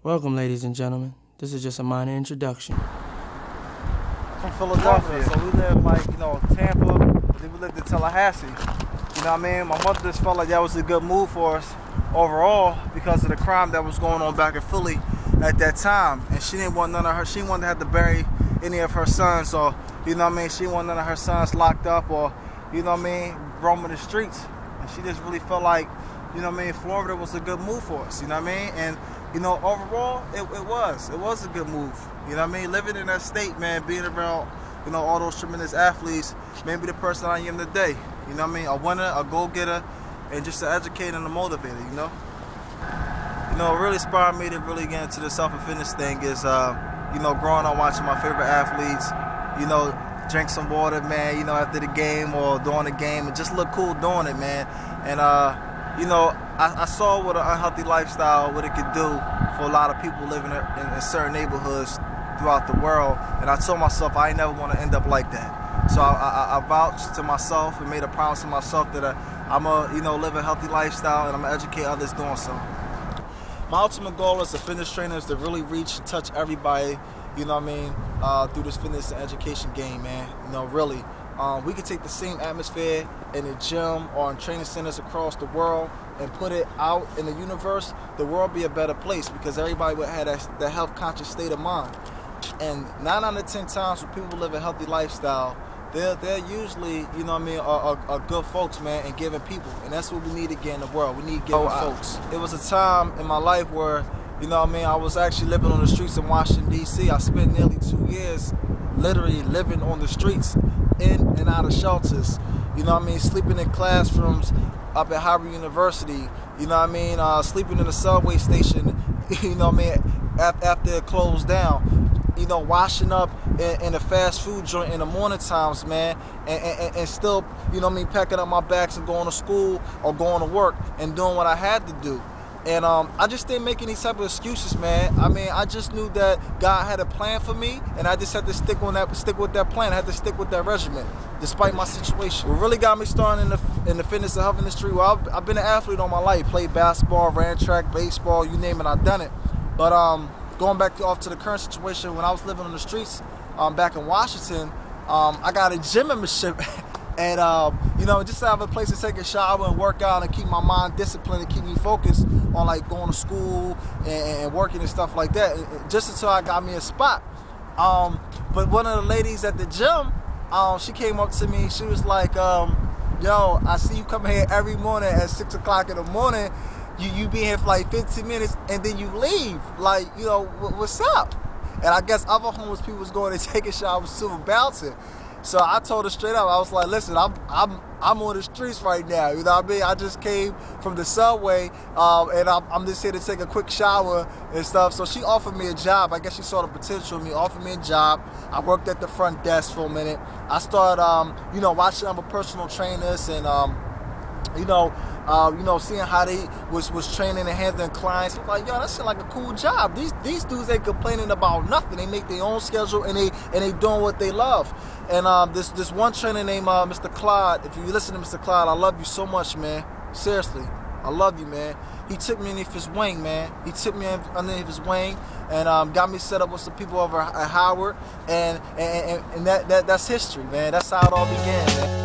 Welcome, ladies and gentlemen. This is just a minor introduction. From Philadelphia, so we live like, Tampa, but then we lived in Tallahassee. You know what I mean? My mother just felt like that was a good move for us overall because of the crime that was going on back in Philly at that time. And she didn't want none of her, she wanted to have to bury any of her sons, or, you know what I mean, she didn't want none of her sons locked up or, you know what I mean, roaming the streets. And she just really felt like, you know what I mean, Florida was a good move for us, you know what I mean? And, overall, it was a good move. You know what I mean? Living in that state, man, being around, all those tremendous athletes, made me the person I am today. You know what I mean? A winner, a go-getter, and just an educator and a motivator, What really inspired me to really get into the self and fitness thing is, growing up watching my favorite athletes, drink some water, man, after the game or during the game, and just look cool doing it, man. And, I saw what an unhealthy lifestyle, what it could do for a lot of people living in certain neighborhoods throughout the world. And I told myself I ain't never want to end up like that. So I vouched to myself and made a promise to myself that I'm going to, live a healthy lifestyle and I'm going to educate others doing so. My ultimate goal as a fitness trainer is to really reach and touch everybody, through this fitness and education game, man. Really. We could take the same atmosphere in the gym or in training centers across the world and put it out in the universe. The world would be a better place because everybody would have that health conscious state of mind. And 9 out of 10 times when people live a healthy lifestyle, they're usually, are good folks, man, and giving people. And that's what we need again in the world. We need giving folks. It was a time in my life where, I was actually living on the streets in Washington, D.C. I spent nearly 2 years literally living on the streets, in and out of shelters, sleeping in classrooms up at Harbury University, sleeping in a subway station, after it closed down, washing up in a fast food joint in the morning times, man, and still, packing up my bags and going to school or going to work and doing what I had to do. And I just didn't make any type of excuses, man. I just knew that God had a plan for me, and I just had to stick with that plan. I had to stick with that regimen, despite my situation. What really got me started in the fitness and health industry, well, I've been an athlete all my life. Played basketball, ran track, baseball, you name it, I've done it. But going back off to the current situation, when I was living on the streets back in Washington, I got a gym membership. And, just to have a place to take a shower and work out and keep my mind disciplined and keep me focused on, like, going to school and working and stuff like that, just until I got me a spot. But one of the ladies at the gym, she came up to me. She was like, yo, I see you come here every morning at 6 o'clock in the morning. You be here for, like, 15 minutes, and then you leave. Like, what's up? And I guess other homeless people was going to take a shower too and bouncing. So I told her straight up, I was like, listen, I'm on the streets right now, you know what I mean? I just came from the subway, and I'm just here to take a quick shower and stuff. So she offered me a job. I guess she saw the potential in me, offered me a job. I worked at the front desk for a minute. I started, watching other personal trainers and, seeing how they was training and handling clients. I'm like, yo, that seemed like a cool job. These dudes ain't complaining about nothing. They make their own schedule and they doing what they love. And this one trainer named Mr. Clyde. If you listen to Mr. Clyde, I love you so much, man. Seriously, I love you, man. He took me underneath his wing, man. He took me underneath his wing and got me set up with some people over at Howard, and that's history, man. That's how it all began, man.